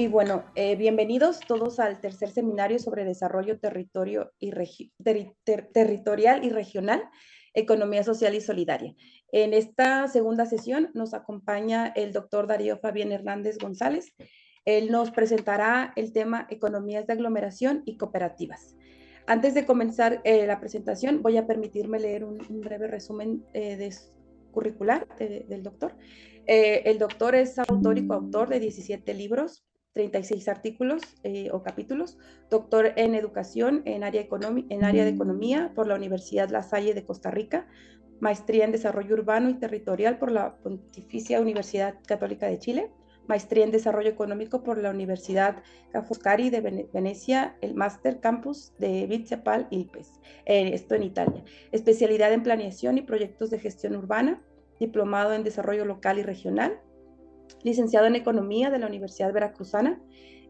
Bueno, bienvenidos todos al tercer seminario sobre desarrollo territorial y regional, economía social y solidaria. En esta segunda sesión nos acompaña el doctor Darío Fabián Hernández González. Él nos presentará el tema economías de aglomeración y cooperativas. Antes de comenzar la presentación, voy a permitirme leer un breve resumen curricular del doctor. El doctor es autor y coautor de 17 libros, 36 artículos o capítulos, doctor en educación en área de economía por la Universidad La Salle de Costa Rica, maestría en desarrollo urbano y territorial por la Pontificia Universidad Católica de Chile, maestría en desarrollo económico por la Universidad Ca' Foscari de Venecia, el máster campus de Vizzapal Ilpes, esto en Italia, especialidad en planeación y proyectos de gestión urbana, diplomado en desarrollo local y regional, licenciado en economía de la Universidad Veracruzana.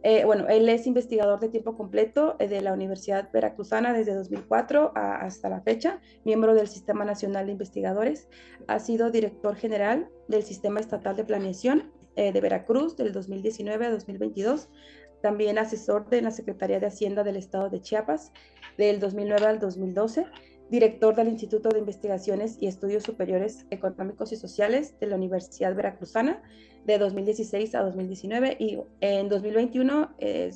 Él es investigador de tiempo completo de la Universidad Veracruzana desde 2004 hasta la fecha, miembro del Sistema Nacional de Investigadores, ha sido director general del Sistema Estatal de Planeación de Veracruz del 2019 a 2022, también asesor de la Secretaría de Hacienda del Estado de Chiapas del 2009 al 2012, director del Instituto de Investigaciones y Estudios Superiores Económicos y Sociales de la Universidad Veracruzana de 2016 a 2019 y en 2021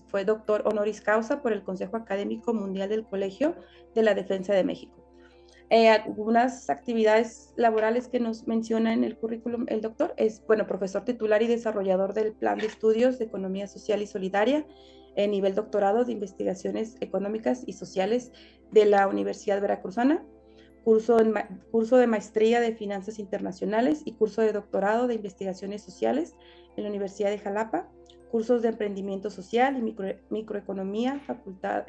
fue doctor honoris causa por el Consejo Académico Mundial del Colegio de la Defensa de México. Algunas actividades laborales que nos menciona en el currículum el doctor es, profesor titular y desarrollador del Plan de Estudios de Economía Social y Solidaria en nivel doctorado de Investigaciones Económicas y Sociales de la Universidad Veracruzana, curso de maestría de Finanzas Internacionales y curso de doctorado de Investigaciones Sociales en la Universidad de Jalapa, cursos de Emprendimiento Social y Microeconomía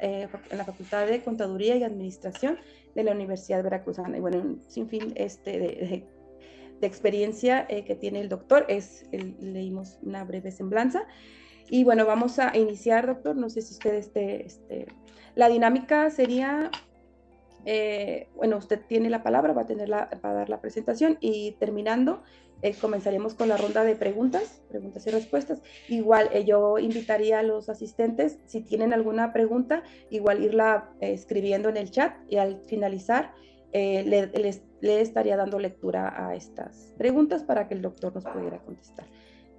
en la Facultad de Contaduría y Administración de la Universidad Veracruzana. Y bueno, un sinfín de experiencia que tiene el doctor, leímos una breve semblanza. Y bueno, vamos a iniciar, doctor. No sé si usted la dinámica sería, usted tiene la palabra, va a dar la presentación y terminando comenzaremos con la ronda de preguntas y respuestas. Igual yo invitaría a los asistentes, si tienen alguna pregunta, igual irla escribiendo en el chat y al finalizar le estaría dando lectura a estas preguntas para que el doctor nos pudiera contestar.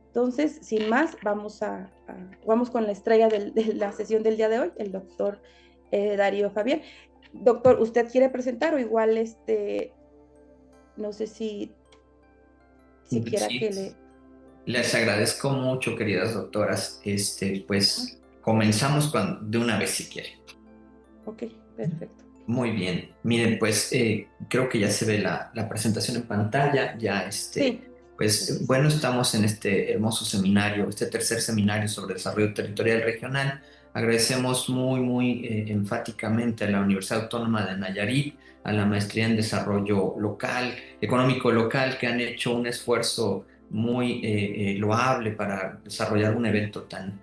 Entonces, sin más, vamos con la estrella de la sesión del día de hoy, el doctor Darío Fabián. Doctor, ¿usted quiere presentar o igual no sé si quiera Sí, que le... les agradezco mucho, queridas doctoras. Pues comenzamos de una vez si quieren. Ok, perfecto. Muy bien. Miren, pues creo que ya se ve la presentación en pantalla. Ya Sí. pues bueno, estamos en este hermoso seminario, este tercer seminario sobre desarrollo territorial regional. Agradecemos muy enfáticamente a la Universidad Autónoma de Nayarit, a la Maestría en Desarrollo Local, Económico Local, que han hecho un esfuerzo muy loable para desarrollar un evento tan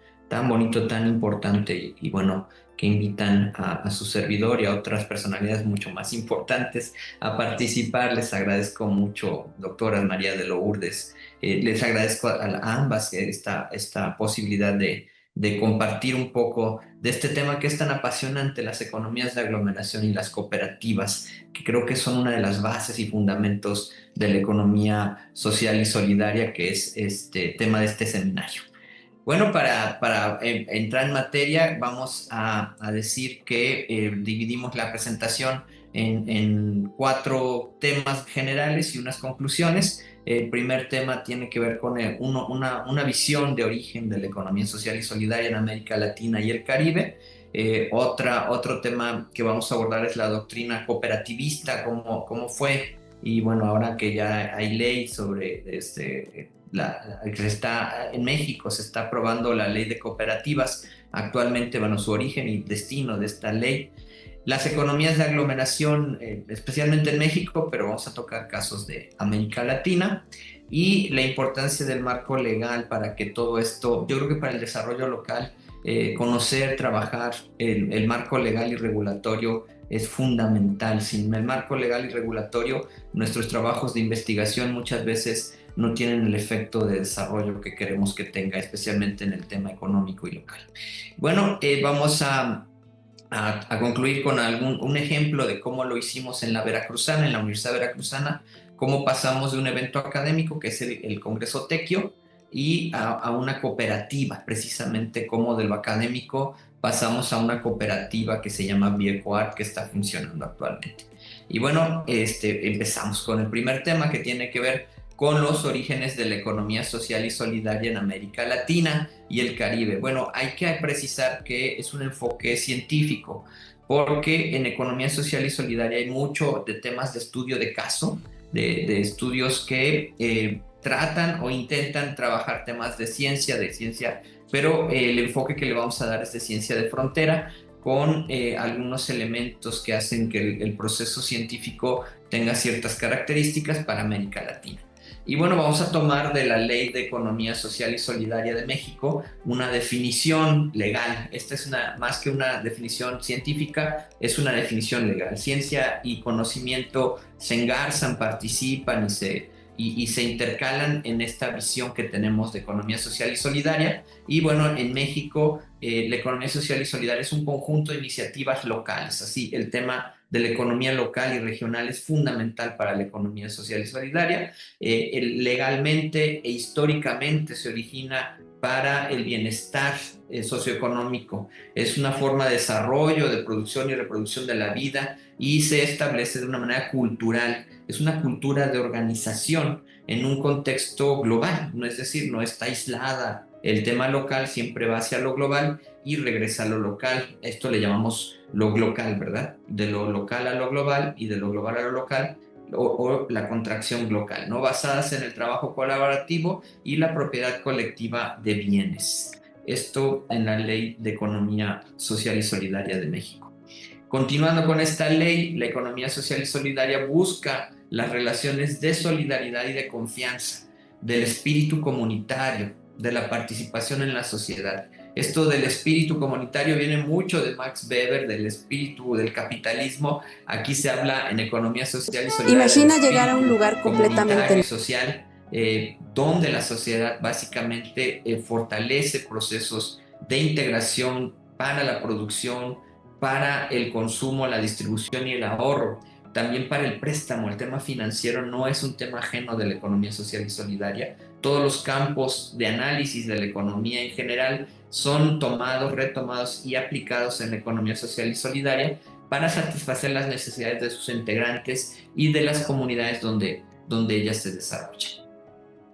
bonito, tan importante y bueno, que invitan a su servidor y a otras personalidades mucho más importantes a participar. Les agradezco mucho, doctora María de Lourdes. Les agradezco a ambas esta posibilidad de compartir un poco de este tema que es tan apasionante, las economías de aglomeración y las cooperativas, que creo que son una de las bases y fundamentos de la economía social y solidaria, que es este tema de este seminario. Bueno, para entrar en materia, vamos a decir que dividimos la presentación en 4 temas generales y unas conclusiones. El primer tema tiene que ver con una visión de origen de la economía social y solidaria en América Latina y el Caribe. Otro tema que vamos a abordar es la doctrina cooperativista, cómo fue, y bueno, ahora que ya hay ley sobre que está en México, se está aprobando la ley de cooperativas actualmente, bueno, su origen y destino de esta ley. Las economías de aglomeración, especialmente en México, pero vamos a tocar casos de América Latina, y la importancia del marco legal para que todo esto, yo creo que para el desarrollo local conocer, trabajar el marco legal y regulatorio es fundamental. Sin el marco legal y regulatorio, nuestros trabajos de investigación muchas veces no tienen el efecto de desarrollo que queremos que tenga, especialmente en el tema económico y local. Bueno, vamos a concluir con un ejemplo de cómo lo hicimos en la Veracruzana, en la Universidad Veracruzana, cómo pasamos de un evento académico, que es el Congreso Tequio, y a una cooperativa, precisamente como de lo académico pasamos a una cooperativa que se llama Biecoart, que está funcionando actualmente. Y bueno, empezamos con el primer tema, que tiene que ver con los orígenes de la economía social y solidaria en América Latina y el Caribe. Bueno, hay que precisar que es un enfoque científico, porque en economía social y solidaria hay mucho de temas de estudio de caso, de estudios que tratan o intentan trabajar temas de ciencia, pero el enfoque que le vamos a dar es de ciencia de frontera, con algunos elementos que hacen que el proceso científico tenga ciertas características para América Latina. Y bueno, vamos a tomar de la Ley de Economía Social y Solidaria de México una definición legal. Esta es más que una definición científica, es una definición legal. Ciencia y conocimiento se engarzan, participan y se intercalan en esta visión que tenemos de economía social y solidaria. Y bueno, en México la economía social y solidaria es un conjunto de iniciativas locales. Así, el tema de la economía local y regional es fundamental para la economía social y solidaria. Legalmente e históricamente se origina para el bienestar socioeconómico. Es una forma de desarrollo, de producción y reproducción de la vida, y se establece de una manera cultural. Es una cultura de organización en un contexto global, es decir, no está aislada. El tema local siempre va hacia lo global y regresa a lo local. Esto le llamamos lo glocal, ¿verdad? De lo local a lo global y de lo global a lo local, o la contracción glocal, ¿no? Basadas en el trabajo colaborativo y la propiedad colectiva de bienes. Esto en la Ley de Economía Social y Solidaria de México. Continuando con esta ley, la economía social y solidaria busca las relaciones de solidaridad y de confianza, del espíritu comunitario, de la participación en la sociedad. Esto del espíritu comunitario viene mucho de Max Weber, del espíritu del capitalismo. Aquí se habla en economía social y solidaria. Imagina llegar a un lugar completamente y social, donde la sociedad básicamente fortalece procesos de integración para la producción, para el consumo, la distribución y el ahorro, también para el préstamo. El tema financiero no es un tema ajeno de la economía social y solidaria. Todos los campos de análisis de la economía en general son tomados, retomados y aplicados en la economía social y solidaria para satisfacer las necesidades de sus integrantes y de las comunidades donde ellas se desarrollan.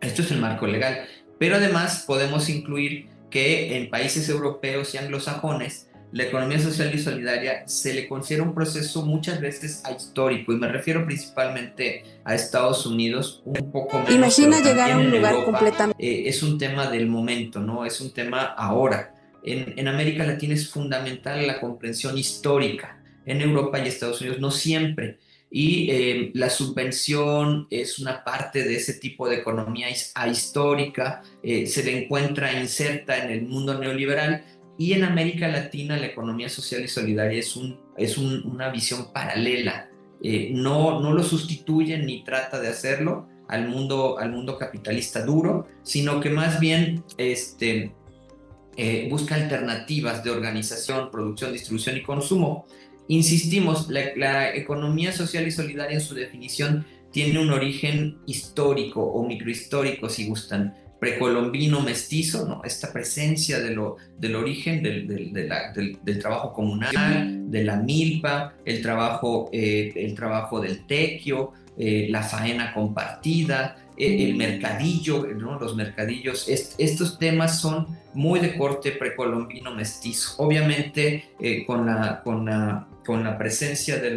Esto es el marco legal, pero además podemos incluir que en países europeos y anglosajones la economía social y solidaria se le considera un proceso muchas veces ahistórico, y me refiero principalmente a Estados Unidos, un poco menos. Imagina llegar a un lugar completamente. Es un tema del momento, ¿no? Es un tema ahora. En América Latina es fundamental la comprensión histórica. En Europa y Estados Unidos no siempre. Y la subvención es una parte de ese tipo de economía ahistórica, se le encuentra inserta en el mundo neoliberal. Y en América Latina la economía social y solidaria es una visión paralela. No lo sustituye ni trata de hacerlo al mundo capitalista duro, sino que más bien busca alternativas de organización, producción, distribución y consumo. Insistimos, la economía social y solidaria en su definición tiene un origen histórico o microhistórico, si gustan, precolombino mestizo, ¿no? Esta presencia del origen del trabajo comunal, de la milpa, el trabajo del tequio, la faena compartida, el mercadillo, ¿no? Los mercadillos. Estos temas son muy de corte precolombino mestizo. Obviamente con la presencia de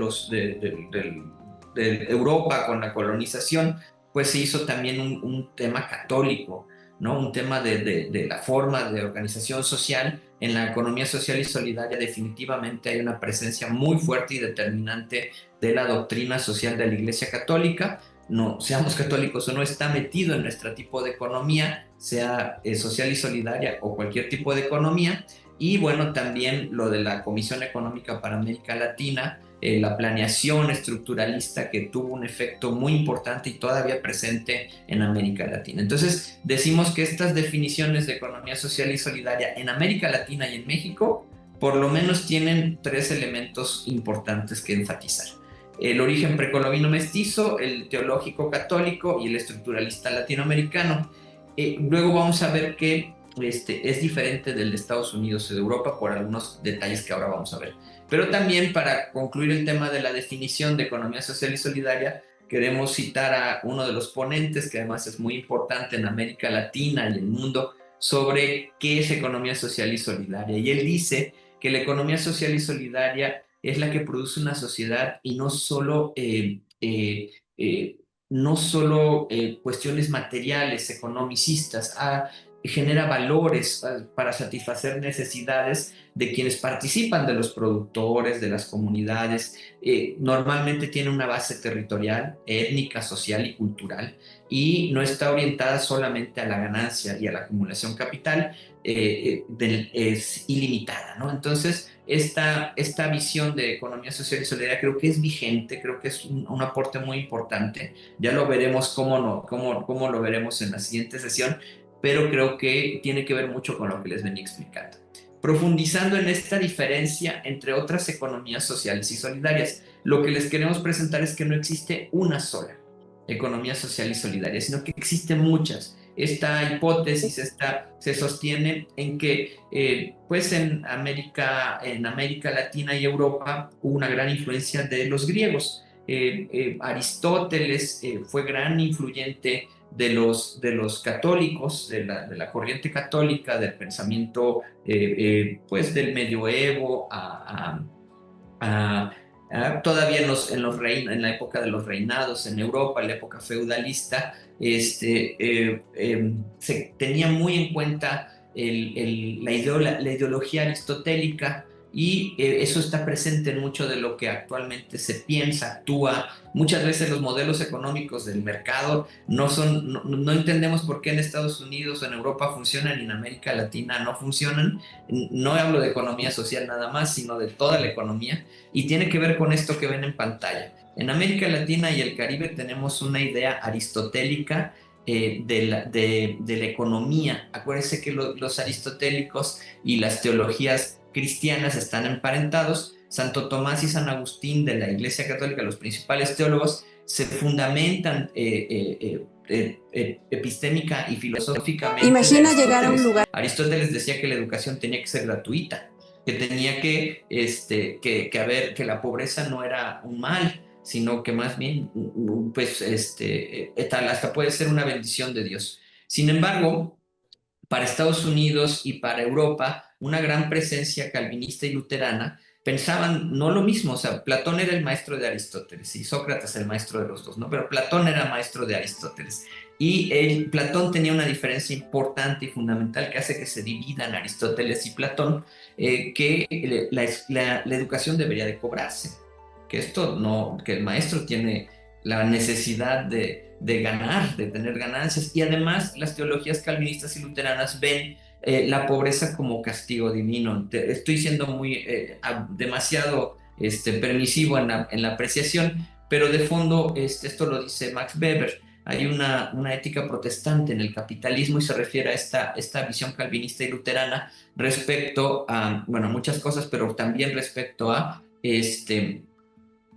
Europa, con la colonización, pues se hizo también un tema católico, ¿no? Un tema de la forma de organización social. En la economía social y solidaria definitivamente hay una presencia muy fuerte y determinante de la doctrina social de la Iglesia Católica. No seamos católicos o no, está metido en nuestro tipo de economía, sea social y solidaria o cualquier tipo de economía. y bueno, también lo de la Comisión Económica para América Latina, la planeación estructuralista que tuvo un efecto muy importante y todavía presente en América Latina. Entonces, decimos que estas definiciones de economía social y solidaria en América Latina y en México, por lo menos tienen 3 elementos importantes que enfatizar: el origen precolombino mestizo, el teológico católico y el estructuralista latinoamericano. Luego vamos a ver que es diferente del de Estados Unidos y de Europa por algunos detalles que ahora vamos a ver. Pero también, para concluir el tema de la definición de economía social y solidaria, queremos citar a uno de los ponentes, que además es muy importante en América Latina y el mundo, sobre qué es economía social y solidaria. Y él dice que la economía social y solidaria es la que produce una sociedad y no solo cuestiones materiales, economicistas, genera valores para satisfacer necesidades de quienes participan, de los productores, de las comunidades. Normalmente tiene una base territorial, étnica, social y cultural, y no está orientada solamente a la ganancia y a la acumulación capital, es ilimitada, ¿no? Entonces, esta visión de economía social y solidaria creo que es vigente, creo que es un aporte muy importante. Ya lo veremos cómo lo veremos en la siguiente sesión, pero creo que tiene que ver mucho con lo que les venía explicando. Profundizando en esta diferencia entre otras economías sociales y solidarias, lo que les queremos presentar es que no existe una sola economía social y solidaria, sino que existen muchas. Esta hipótesis se sostiene en que pues en América Latina y Europa hubo una gran influencia de los griegos. Aristóteles fue gran influyente de los católicos, de la corriente católica, del pensamiento pues del medioevo todavía en la época de los reinados en Europa, en la época feudalista, se tenía muy en cuenta la ideología aristotélica, y eso está presente en mucho de lo que actualmente se piensa, actúa. Muchas veces los modelos económicos del mercado no entendemos por qué en Estados Unidos o en Europa funcionan y en América Latina no funcionan. No hablo de economía social nada más, sino de toda la economía, y tiene que ver con esto que ven en pantalla. En América Latina y el Caribe tenemos una idea aristotélica de la economía. Acuérdense que los aristotélicos y las teologías cristianas están emparentados. Santo Tomás y San Agustín de la Iglesia Católica, los principales teólogos, se fundamentan epistémica y filosóficamente. Imagina llegar a un lugar. Aristóteles decía que la educación tenía que ser gratuita, que tenía que la pobreza no era un mal, sino que más bien pues hasta puede ser una bendición de Dios. Sin embargo, para Estados Unidos y para Europa, una gran presencia calvinista y luterana pensaban no lo mismo. O sea, Platón era el maestro de Aristóteles y Sócrates el maestro de los dos, ¿no? Pero Platón era maestro de Aristóteles. Y Platón tenía una diferencia importante y fundamental que hace que se dividan Aristóteles y Platón, que la educación debería de cobrarse. Que el maestro tiene la necesidad de ganar, de tener ganancias, y además las teologías calvinistas y luteranas ven la pobreza como castigo divino. Estoy siendo demasiado permisivo en la apreciación, pero de fondo esto lo dice Max Weber. Hay una ética protestante en el capitalismo y se refiere a esta visión calvinista y luterana respecto a, muchas cosas, pero también respecto a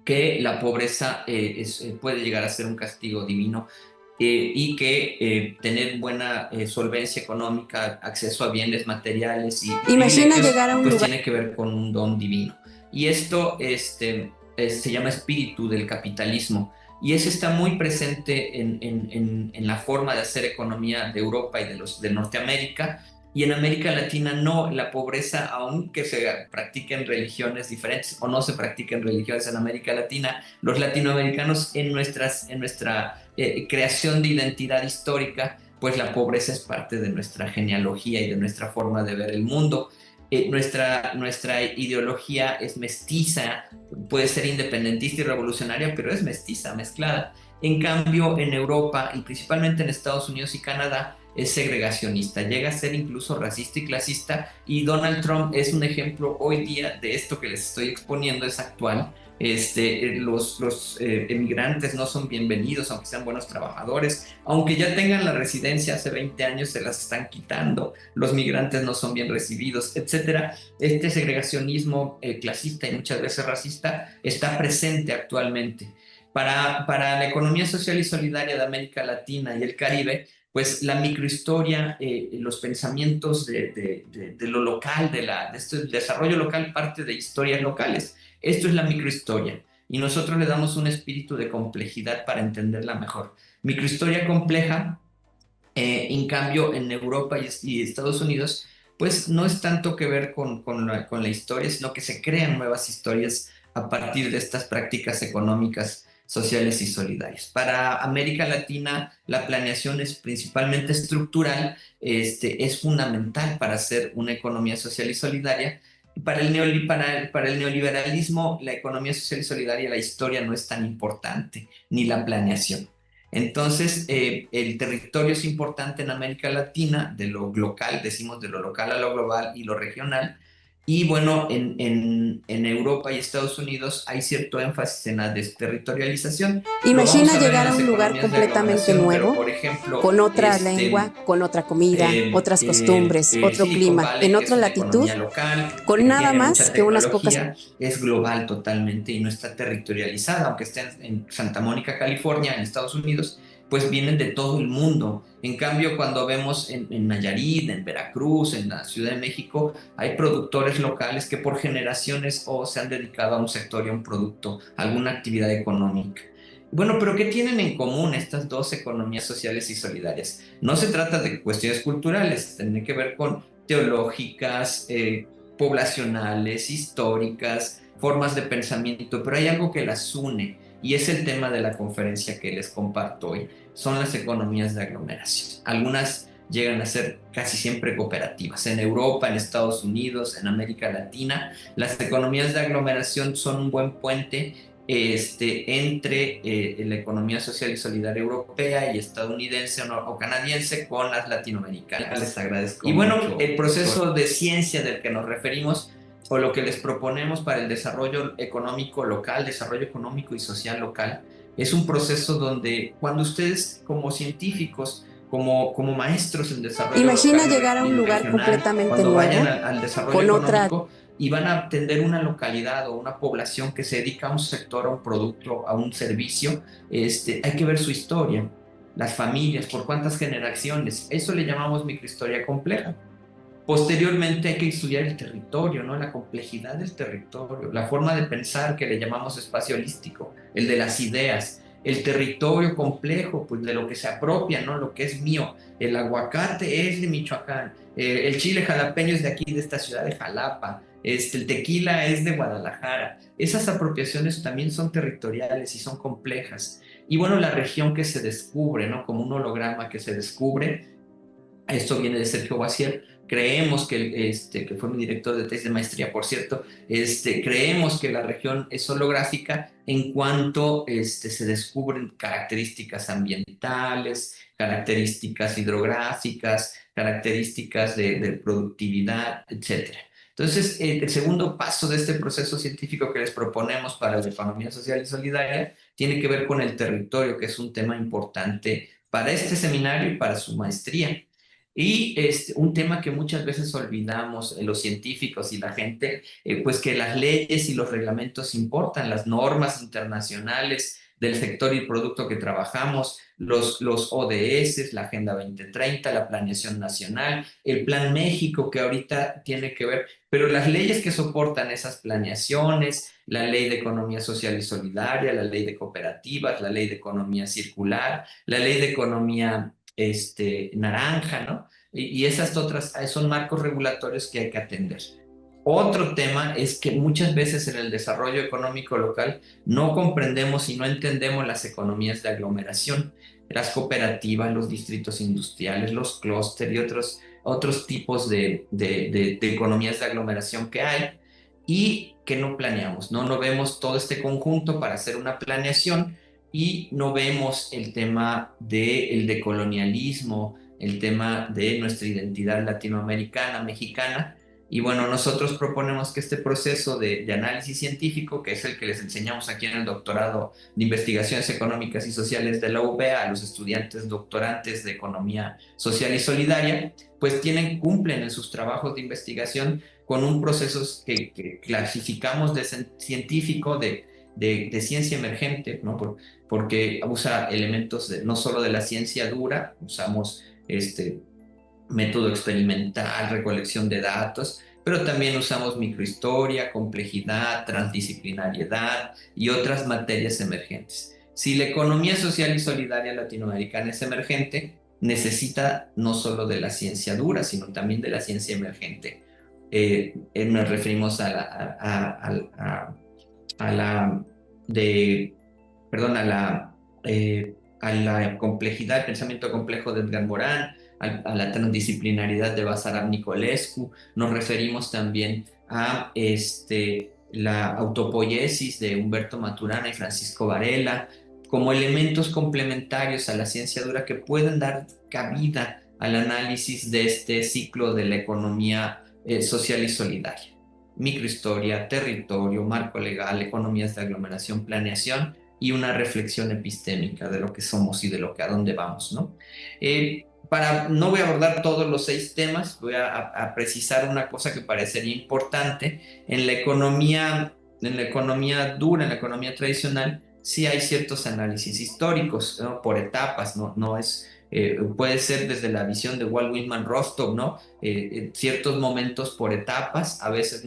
que la pobreza puede llegar a ser un castigo divino, y que tener buena solvencia económica, acceso a bienes materiales y Imagina llegar a un lugar. tiene que ver con un don divino. Y esto se llama espíritu del capitalismo, y eso está muy presente en la forma de hacer economía de Europa y de Norteamérica. Y en América Latina no, la pobreza, aunque se practiquen religiones diferentes o no se practiquen religiones en América Latina, los latinoamericanos en nuestra creación de identidad histórica, pues la pobreza es parte de nuestra genealogía y de nuestra forma de ver el mundo. Nuestra ideología es mestiza, puede ser independentista y revolucionaria, pero es mestiza, mezclada. En cambio, en Europa y principalmente en Estados Unidos y Canadá, es segregacionista, llega a ser incluso racista y clasista, y Donald Trump es un ejemplo hoy día de esto que les estoy exponiendo, es actual. Los emigrantes no son bienvenidos, aunque sean buenos trabajadores, aunque ya tengan la residencia hace 20 años, se las están quitando, los migrantes no son bien recibidos, etcétera. Este segregacionismo clasista y muchas veces racista está presente actualmente. Para la economía social y solidaria de América Latina y el Caribe, pues la microhistoria, los pensamientos de lo local, de este desarrollo local, parte de historias locales. Esto es la microhistoria, y nosotros le damos un espíritu de complejidad para entenderla mejor. Microhistoria compleja, en cambio, en Europa y Estados Unidos, pues no es tanto que ver con la historia, sino que se crean nuevas historias a partir de estas prácticas económicas, sociales y solidarias. Para América Latina, la planeación es principalmente estructural, es fundamental para hacer una economía social y solidaria. Para el neoliberalismo, la economía social y solidaria, la historia no es tan importante, ni la planeación. Entonces, el territorio es importante en América Latina, de lo local, decimos de lo local a lo global y lo regional. Y bueno, en Europa y Estados Unidos hay cierto énfasis en la desterritorialización. Lo vamos Imagina a ver en llegar a las un lugar economías de completamente aglomeración, pero nuevo, por ejemplo, con otra lengua, con otra comida, otras costumbres, otro Silicon clima, en Valley, que es otra una latitud, economía local, con que nada tiene más mucha que unas pocas. tecnología, es global totalmente y no está territorializada, aunque esté en Santa Mónica, California, en Estados Unidos, pues vienen de todo el mundo. En cambio, cuando vemos en Nayarit, en Veracruz, en la Ciudad de México, hay productores locales que por generaciones se han dedicado a un sector y a un producto, a alguna actividad económica. Bueno, pero ¿qué tienen en común estas dos economías sociales y solidarias? No se trata de cuestiones culturales, tiene que ver con teológicas, poblacionales, históricas, formas de pensamiento, pero hay algo que las une, y es el tema de la conferencia que les comparto hoy. Son las economías de aglomeración. Algunas llegan a ser casi siempre cooperativas. En Europa, en Estados Unidos, en América Latina, las economías de aglomeración son un buen puente entre la economía social y solidaria europea y estadounidense o canadiense con las latinoamericanas. Les agradezco. Y bueno, mucho, el proceso de ciencia del que nos referimos, o lo que les proponemos para el desarrollo económico local, desarrollo económico y social local, es un proceso donde cuando ustedes como científicos, como maestros en desarrollo Imagina local llegar a un lugar regional, completamente cuando nuevo, vayan al desarrollo con económico, otra. y van a atender una localidad o una población que se dedica a un sector, a un producto, a un servicio, hay que ver su historia, las familias, por cuántas generaciones. Eso le llamamos microhistoria compleja. Posteriormente hay que estudiar el territorio, ¿no? La complejidad del territorio, la forma de pensar que le llamamos espacio holístico, el de las ideas, el territorio complejo, pues de lo que se apropia, ¿no? Lo que es mío. El aguacate es de Michoacán, el chile jalapeño es de aquí, de esta ciudad de Jalapa, el tequila es de Guadalajara. Esas apropiaciones también son territoriales y son complejas. Y bueno, la región que se descubre, ¿no? Como un holograma que se descubre. Esto viene de Sergio Guasier. Creemos que fue mi director de tesis de maestría, por cierto, creemos que la región es holográfica en cuanto se descubren características ambientales, características hidrográficas, características de productividad, etcétera. Entonces, el segundo paso de este proceso científico que les proponemos para la economía social y solidaria tiene que ver con el territorio, que es un tema importante para este seminario y para su maestría. Y un tema que muchas veces olvidamos los científicos y la gente, pues que las leyes y los reglamentos importan, las normas internacionales del sector y producto que trabajamos, los ODS, la Agenda 2030, la planeación nacional, el Plan México que ahorita tiene que ver, pero las leyes que soportan esas planeaciones, la Ley de Economía Social y Solidaria, la Ley de Cooperativas, la Ley de Economía Circular, la Ley de Economía naranja, ¿no? Y esas otras son marcos regulatorios que hay que atender. Otro tema es que muchas veces en el desarrollo económico local no comprendemos y no entendemos las economías de aglomeración, las cooperativas, los distritos industriales, los clústeres y otros tipos de economías de aglomeración que hay y que no planeamos, ¿no? No vemos todo este conjunto para hacer una planeación y no vemos el tema del decolonialismo, el tema de nuestra identidad latinoamericana, mexicana. Y bueno, nosotros proponemos que este proceso de análisis científico, que es el que les enseñamos aquí en el doctorado de Investigaciones Económicas y Sociales de la UBA a los estudiantes doctorantes de Economía Social y Solidaria, pues cumplen en sus trabajos de investigación con un proceso que clasificamos de científico, de ciencia emergente, ¿no? Porque usa elementos no solo de la ciencia dura, usamos método experimental, recolección de datos, pero también usamos microhistoria, complejidad, transdisciplinariedad y otras materias emergentes. Si la economía social y solidaria latinoamericana es emergente, necesita no solo de la ciencia dura, sino también de la ciencia emergente. Nos referimos a la complejidad, el pensamiento complejo de Edgar Morin, a la transdisciplinaridad de Basarab Nicolescu. Nos referimos también a la autopoiesis de Humberto Maturana y Francisco Varela, como elementos complementarios a la ciencia dura que pueden dar cabida al análisis de este ciclo de la economía social y solidaria. Microhistoria, territorio, marco legal, economías de aglomeración, planeación y una reflexión epistémica de lo que somos y de a dónde vamos, ¿no? No voy a abordar todos los 6 temas, voy a precisar una cosa que parecería importante. En la economía dura, en la economía tradicional, sí hay ciertos análisis históricos, ¿no? Por etapas, no es... puede ser desde la visión de Walt Whitman Rostow, ¿no? Ciertos momentos por etapas, a veces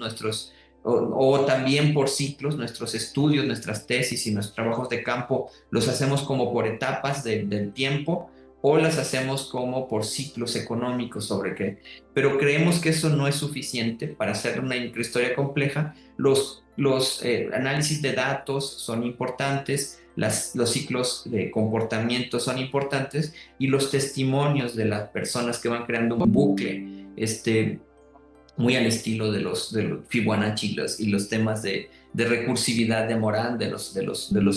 o también por ciclos, nuestros estudios, nuestras tesis y nuestros trabajos de campo los hacemos como por etapas del tiempo, o las hacemos como por ciclos económicos pero creemos que eso no es suficiente para hacer una microhistoria compleja. Los análisis de datos son importantes, los ciclos de comportamiento son importantes, y los testimonios de las personas que van creando un bucle, muy al estilo de los Fibonacci y los temas de recursividad de Morin, de los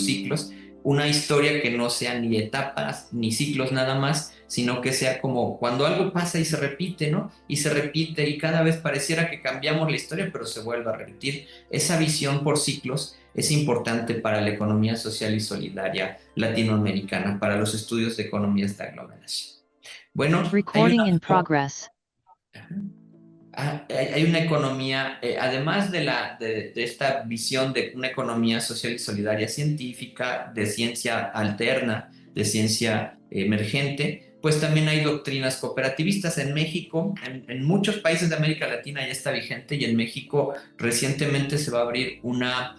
ciclos. Una historia que no sea ni etapas ni ciclos nada más, sino que sea como cuando algo pasa y se repite, ¿no? Y se repite y cada vez pareciera que cambiamos la historia, pero se vuelve a repetir. Esa visión por ciclos es importante para la economía social y solidaria latinoamericana, para los estudios de economías de aglomeración. Bueno, hay una economía, además de esta visión de una economía social y solidaria científica, de ciencia alterna, de ciencia emergente, pues también hay doctrinas cooperativistas en México. En muchos países de América Latina ya está vigente, y en México recientemente se va a abrir una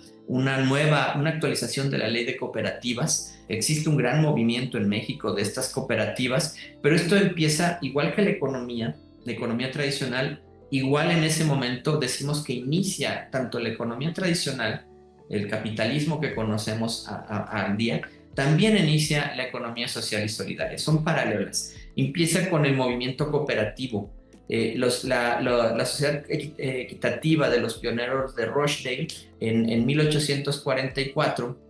actualización de la ley de cooperativas. Existe un gran movimiento en México de estas cooperativas, pero esto empieza igual que la economía tradicional. Igual en ese momento decimos que inicia tanto la economía tradicional, el capitalismo que conocemos al día, también inicia la economía social y solidaria. Son paralelas. Empieza con el movimiento cooperativo. La sociedad equitativa de los pioneros de Rochdale en 1844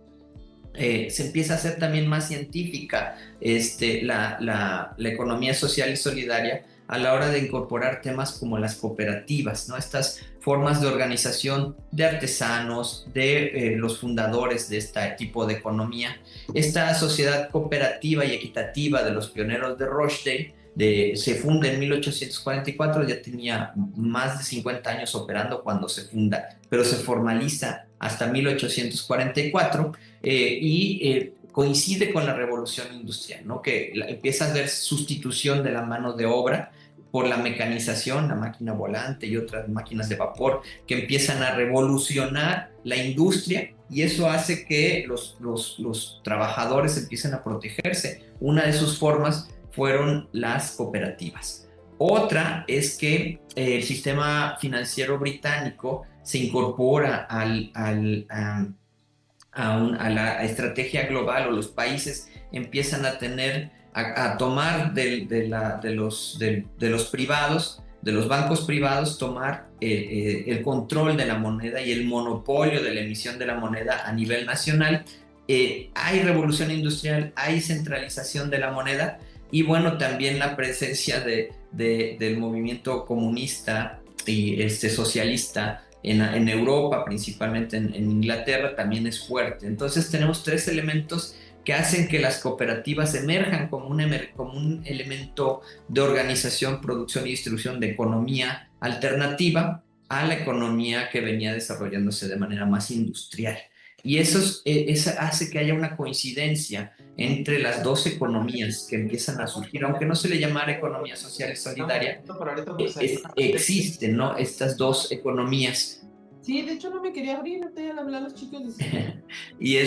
se empieza a hacer también más científica la economía social y solidaria a la hora de incorporar temas como las cooperativas, ¿no? Estas formas de organización de artesanos, de los fundadores de este tipo de economía. Esta sociedad cooperativa y equitativa de los pioneros de Rochdale se funda en 1844, ya tenía más de 50 años operando cuando se funda, pero se formaliza hasta 1844 y coincide con la revolución industrial, ¿no? Que empieza a haber sustitución de la mano de obra por la mecanización, la máquina volante y otras máquinas de vapor que empiezan a revolucionar la industria, y eso hace que los trabajadores empiecen a protegerse. Una de sus formas fueron las cooperativas. Otra es que el sistema financiero británico se incorpora a la estrategia global, o los países empiezan a tomar de los privados, de los bancos privados, tomar el control de la moneda y el monopolio de la emisión de la moneda a nivel nacional. Hay revolución industrial, hay centralización de la moneda, y bueno, también la presencia del movimiento comunista y socialista en Europa, principalmente en Inglaterra, también es fuerte. Entonces tenemos tres elementos que hacen que las cooperativas emerjan como un elemento de organización, producción y distribución de economía alternativa a la economía que venía desarrollándose de manera más industrial. Y eso hace que haya una coincidencia entre las dos economías que empiezan a surgir, aunque no se le llamara economía social y solidaria, existen, ¿no? Estas dos economías. Sí, de hecho no me quería abrir, no te iban a hablar los chicos de y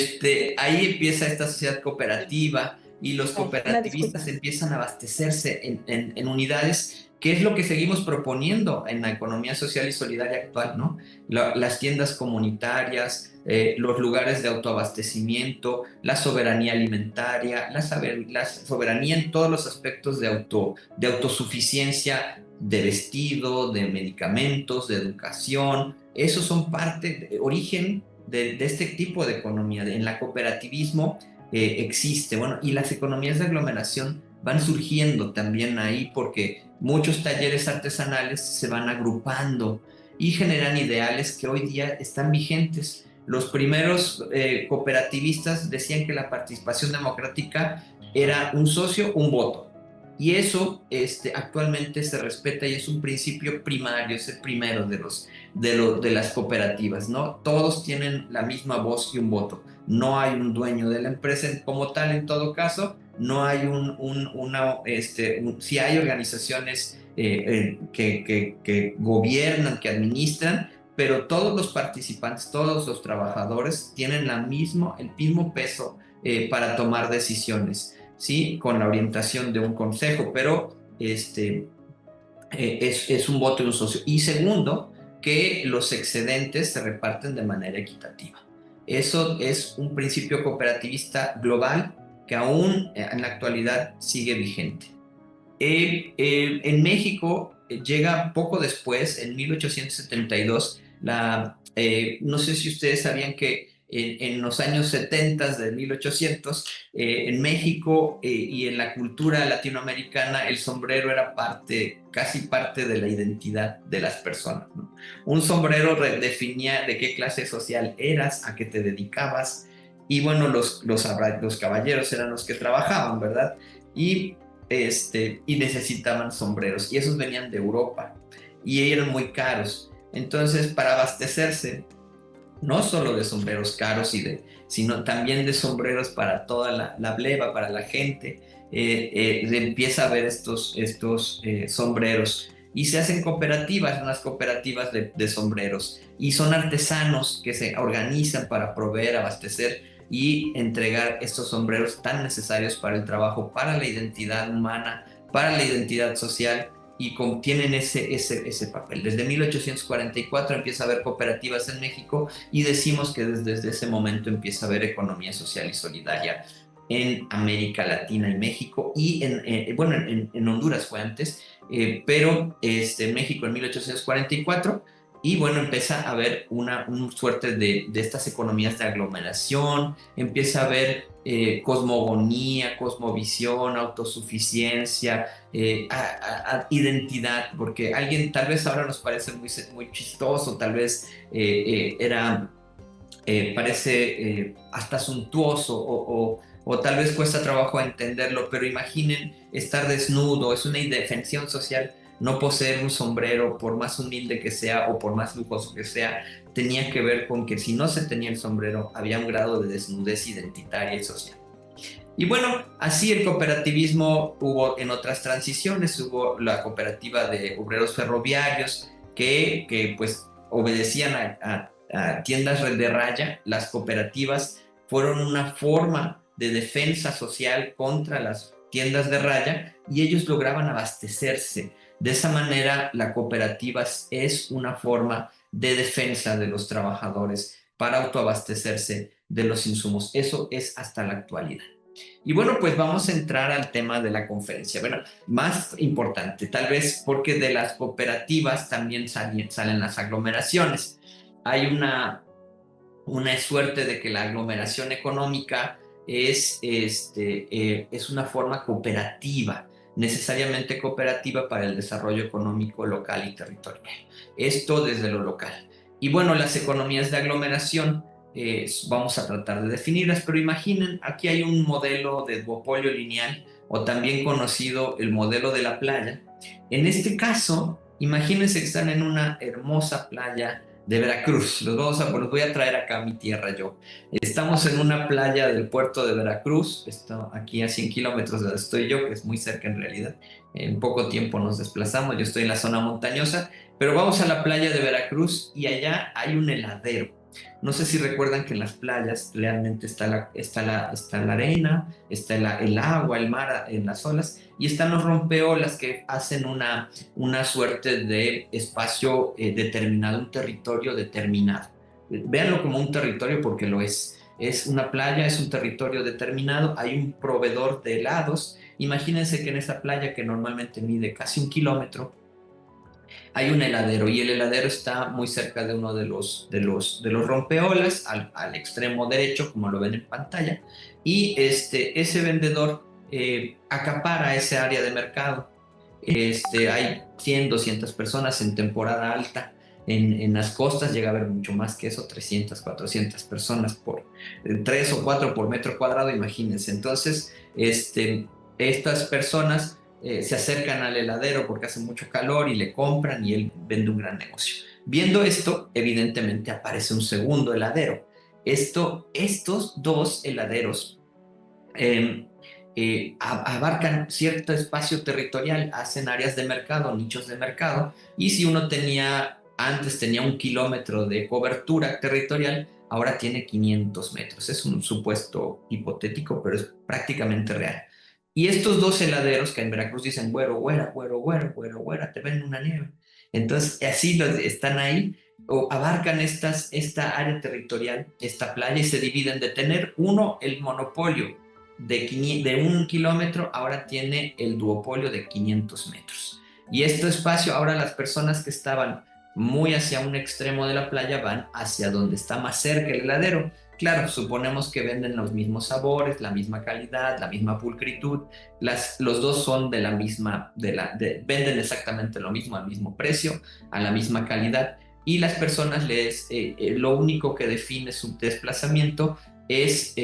ahí empieza esta sociedad cooperativa y los cooperativistas empiezan a abastecerse en unidades, que es lo que seguimos proponiendo en la economía social y solidaria actual, ¿no? Las tiendas comunitarias, los lugares de autoabastecimiento, la soberanía alimentaria, la soberanía en todos los aspectos de autosuficiencia, de vestido, de medicamentos, de educación. Esos son origen de este tipo de economía. En la cooperativismo existe, bueno, y las economías de aglomeración van surgiendo también ahí porque muchos talleres artesanales se van agrupando y generan ideales que hoy día están vigentes. Los primeros cooperativistas decían que la participación democrática era un socio, un voto. Y eso actualmente se respeta y es un principio primario, es el primero de las cooperativas, ¿no? Todos tienen la misma voz y un voto. No hay un dueño de la empresa como tal en todo caso, no hay sí hay organizaciones que gobiernan, que administran, pero todos los participantes, todos los trabajadores tienen el mismo peso para tomar decisiones. ¿Sí? Con la orientación de un consejo, pero es un voto y un socio. Y segundo, que los excedentes se reparten de manera equitativa. Eso es un principio cooperativista global que aún en la actualidad sigue vigente. En México llega poco después, en 1872, no sé si ustedes sabían que en los años 70 de 1800, en México y en la cultura latinoamericana, el sombrero era casi parte de la identidad de las personas, ¿no? Un sombrero definía de qué clase social eras, a qué te dedicabas, y bueno, los caballeros eran los que trabajaban, ¿verdad? Y necesitaban sombreros, y esos venían de Europa y eran muy caros. Entonces, para abastecerse no solo de sombreros caros sino también de sombreros para toda la pleba, para la gente, empieza a ver estos sombreros y se hacen cooperativas, unas cooperativas de sombreros, y son artesanos que se organizan para proveer, abastecer y entregar estos sombreros tan necesarios para el trabajo, para la identidad humana, para la identidad social, y tienen ese papel. Desde 1844 empieza a haber cooperativas en México y decimos que desde ese momento empieza a haber economía social y solidaria en América Latina y México, y en Honduras fue antes, pero México en 1844. Y bueno, empieza a haber una suerte de estas economías de aglomeración, empieza a haber cosmogonía, cosmovisión, autosuficiencia, identidad, porque alguien tal vez ahora nos parece muy chistoso, tal vez parece hasta suntuoso o tal vez cuesta trabajo entenderlo, pero imaginen estar desnudo, es una indefensión social. No poseer un sombrero, por más humilde que sea o por más lujoso que sea, tenía que ver con que si no se tenía el sombrero, había un grado de desnudez identitaria y social. Y bueno, así el cooperativismo hubo en otras transiciones. Hubo la cooperativa de obreros ferroviarios que pues obedecían a tiendas de raya. Las cooperativas fueron una forma de defensa social contra las tiendas de raya y ellos lograban abastecerse. De esa manera, la cooperativa es una forma de defensa de los trabajadores para autoabastecerse de los insumos. Eso es hasta la actualidad. Y bueno, pues vamos a entrar al tema de la conferencia. Bueno, más importante, tal vez porque de las cooperativas también salen las aglomeraciones. Hay una suerte de que la aglomeración económica es una forma cooperativa, necesariamente cooperativa para el desarrollo económico local y territorial. Esto desde lo local. Y bueno, las economías de aglomeración, vamos a tratar de definirlas, pero imaginen, aquí hay un modelo de duopolio lineal, o también conocido el modelo de la playa. En este caso, imagínense que están en una hermosa playa de Veracruz. Los voy a traer acá a mi tierra yo. Estamos en una playa del puerto de Veracruz, está aquí a 100 kilómetros de donde estoy yo, que es muy cerca en realidad. En poco tiempo nos desplazamos, yo estoy en la zona montañosa, pero vamos a la playa de Veracruz y allá hay un heladero. No sé si recuerdan que en las playas realmente está la arena, está el agua, el mar en las olas, y están los rompeolas que hacen una suerte de espacio determinado, un territorio determinado. Véanlo como un territorio porque lo es. Es una playa, es un territorio determinado, hay un proveedor de helados. Imagínense que en esa playa, que normalmente mide casi 1 kilómetro, hay un heladero, y el heladero está muy cerca de uno de los rompeolas, al extremo derecho, como lo ven en pantalla, y ese vendedor acapara ese área de mercado. Hay 100, 200 personas en temporada alta. En las costas llega a haber mucho más que eso, 300, 400 personas por 3 o 4 por metro cuadrado, imagínense. Entonces, estas personas se acercan al heladero porque hace mucho calor y le compran, y él vende un gran negocio. Viendo esto, evidentemente aparece un segundo heladero. Estos dos heladeros abarcan cierto espacio territorial, hacen áreas de mercado, nichos de mercado, y si uno antes tenía 1 kilómetro de cobertura territorial, ahora tiene 500 metros. Es un supuesto hipotético, pero es prácticamente real. Y estos dos heladeros, que en Veracruz dicen güero, güera, güero, güero, güero, güera, te venden una nieve. Entonces, así están ahí, o abarcan esta área territorial, esta playa, y se dividen de tener uno el monopolio de 1 kilómetro, ahora tiene el duopolio de 500 metros. Y este espacio, ahora las personas que estaban muy hacia un extremo de la playa van hacia donde está más cerca el heladero. Claro, suponemos que venden los mismos sabores, la misma calidad, la misma pulcritud. Los dos son de la misma, venden exactamente lo mismo, al mismo precio, a la misma calidad. Y las personas lo único que define su desplazamiento es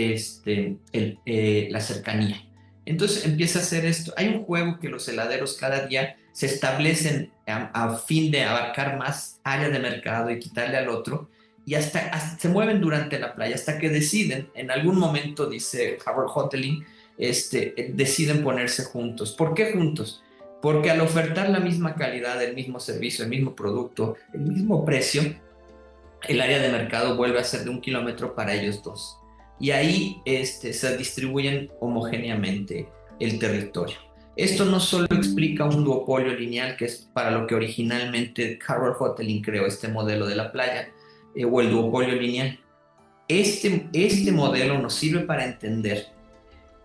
la cercanía. Entonces empieza a hacer esto. Hay un juego que los heladeros cada día se establecen a fin de abarcar más área de mercado y quitarle al otro, y hasta se mueven durante la playa hasta que deciden, en algún momento, dice Howard Hotelling, deciden ponerse juntos. ¿Por qué juntos? Porque al ofertar la misma calidad, el mismo servicio, el mismo producto, el mismo precio, el área de mercado vuelve a ser de 1 kilómetro para ellos dos. Y ahí se distribuyen homogéneamente el territorio. Esto no solo explica un duopolio lineal, que es para lo que originalmente Harold Hotelling creó este modelo de la playa, o el duopolio lineal. Este modelo nos sirve para entender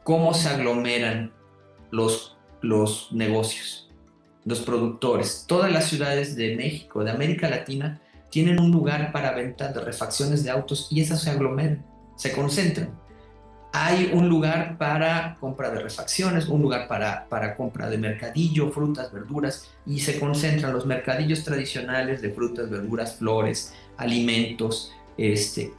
cómo se aglomeran los negocios, los productores. Todas las ciudades de México, de América Latina, tienen un lugar para venta de refacciones de autos, y esas se aglomeran, se concentran. Hay un lugar para compra de refacciones, un lugar para compra de mercadillo, frutas, verduras, y se concentran los mercadillos tradicionales de frutas, verduras, flores, alimentos.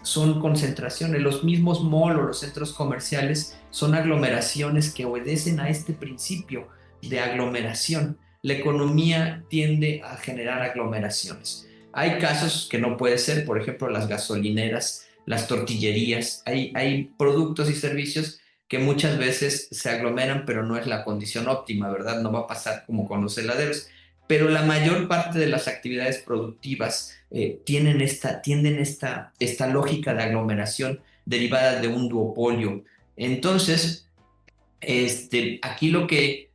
Son concentraciones. Los mismos malls o los centros comerciales son aglomeraciones que obedecen a este principio de aglomeración. La economía tiende a generar aglomeraciones. Hay casos que no puede ser, por ejemplo, las gasolineras, las tortillerías. Hay productos y servicios que muchas veces se aglomeran, pero no es la condición óptima, ¿verdad? No va a pasar como con los heladeros. Pero la mayor parte de las actividades productivas tienden esta lógica de aglomeración derivada de un duopolio. Entonces, aquí lo que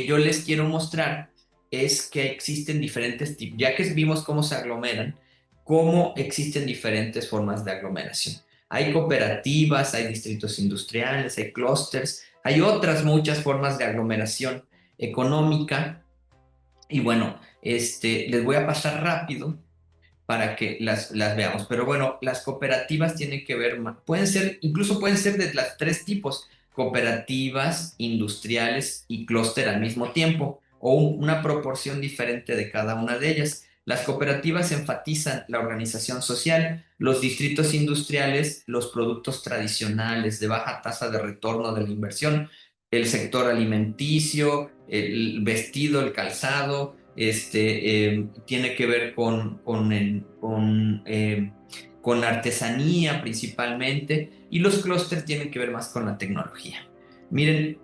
yo les quiero mostrar es que existen diferentes tipos, ya que vimos cómo se aglomeran, cómo existen diferentes formas de aglomeración. Hay cooperativas, hay distritos industriales, hay clústeres, hay otras muchas formas de aglomeración económica. Y bueno, les voy a pasar rápido para que las veamos. Pero bueno, las cooperativas tienen que ver, incluso pueden ser de los tres tipos: cooperativas, industriales y clúster al mismo tiempo, o una proporción diferente de cada una de ellas. Las cooperativas enfatizan la organización social, los distritos industriales, los productos tradicionales de baja tasa de retorno de la inversión, el sector alimenticio, el vestido, el calzado, tiene que ver con la artesanía principalmente, y los clústeres tienen que ver más con la tecnología. Miren,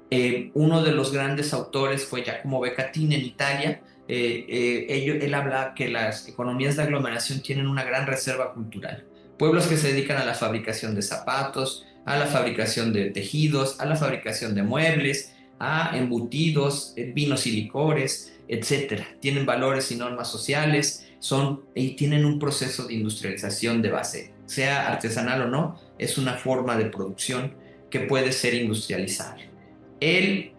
uno de los grandes autores fue Giacomo Beccatini en Italia. Él habla que las economías de aglomeración tienen una gran reserva cultural. Pueblos que se dedican a la fabricación de zapatos, a la fabricación de tejidos, a la fabricación de muebles, a embutidos, vinos y licores, etcétera. Tienen valores y normas sociales, y tienen un proceso de industrialización de base, sea artesanal o no, es una forma de producción que puede ser industrializable. Él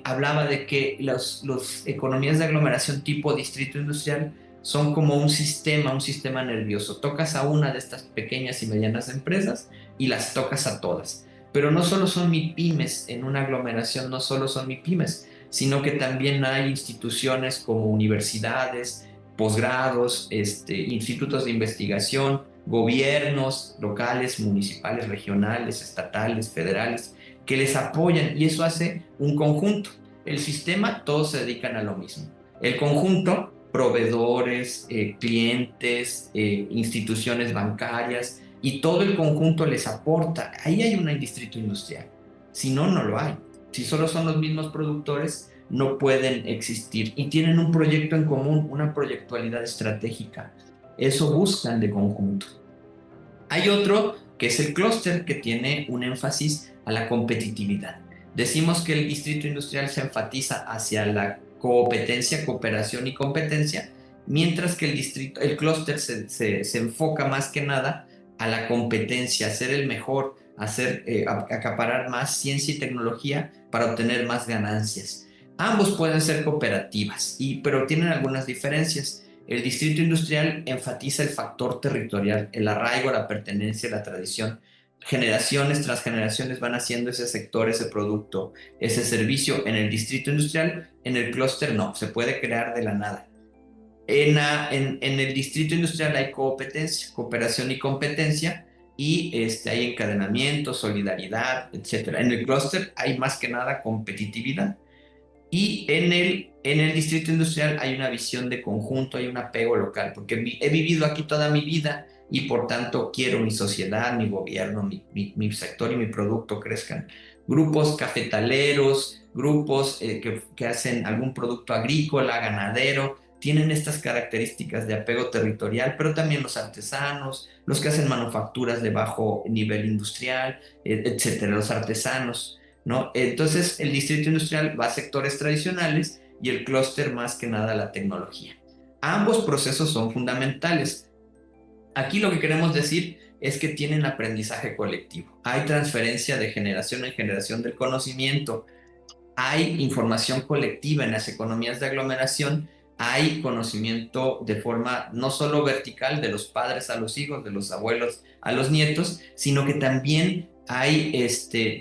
hablaba de que las economías de aglomeración tipo distrito industrial son como un sistema nervioso. Tocas a una de estas pequeñas y medianas empresas y las tocas a todas. Pero no solo son MIPYMES en una aglomeración, no solo son MIPYMES, sino que también hay instituciones como universidades, posgrados, institutos de investigación, gobiernos locales, municipales, regionales, estatales, federales, que les apoyan, y eso hace un conjunto. El sistema, todos se dedican a lo mismo. El conjunto, proveedores, clientes, instituciones bancarias, y todo el conjunto les aporta. Ahí hay un distrito industrial. Si no, no lo hay. Si solo son los mismos productores, no pueden existir, y tienen un proyecto en común, una proyectualidad estratégica. Eso buscan de conjunto. Hay otro que es el clúster, que tiene un énfasis a la competitividad. Decimos que el distrito industrial se enfatiza hacia la competencia, cooperación y competencia, mientras que el clúster se enfoca más que nada a la competencia, a ser el mejor, acaparar más ciencia y tecnología para obtener más ganancias. Ambos pueden ser cooperativas, pero tienen algunas diferencias. El distrito industrial enfatiza el factor territorial, el arraigo, la pertenencia, la tradición. Generaciones tras generaciones van haciendo ese sector, ese producto, ese servicio en el distrito industrial. En el clúster no, se puede crear de la nada. En el distrito industrial hay competencia, cooperación y competencia, y hay encadenamiento, solidaridad, etc. En el clúster hay más que nada competitividad. Y en el distrito industrial hay una visión de conjunto, hay un apego local, porque he vivido aquí toda mi vida y por tanto quiero mi sociedad, mi gobierno, mi sector y mi producto crezcan. Grupos cafetaleros, grupos que hacen algún producto agrícola, ganadero, tienen estas características de apego territorial, pero también los artesanos, los que hacen manufacturas de bajo nivel industrial, etcétera, los artesanos, ¿no? Entonces, el distrito industrial va a sectores tradicionales y el clúster más que nada a la tecnología. Ambos procesos son fundamentales. Aquí lo que queremos decir es que tienen aprendizaje colectivo. Hay transferencia de generación en generación del conocimiento. Hay información colectiva en las economías de aglomeración. Hay conocimiento de forma no solo vertical, de los padres a los hijos, de los abuelos a los nietos, sino que también hay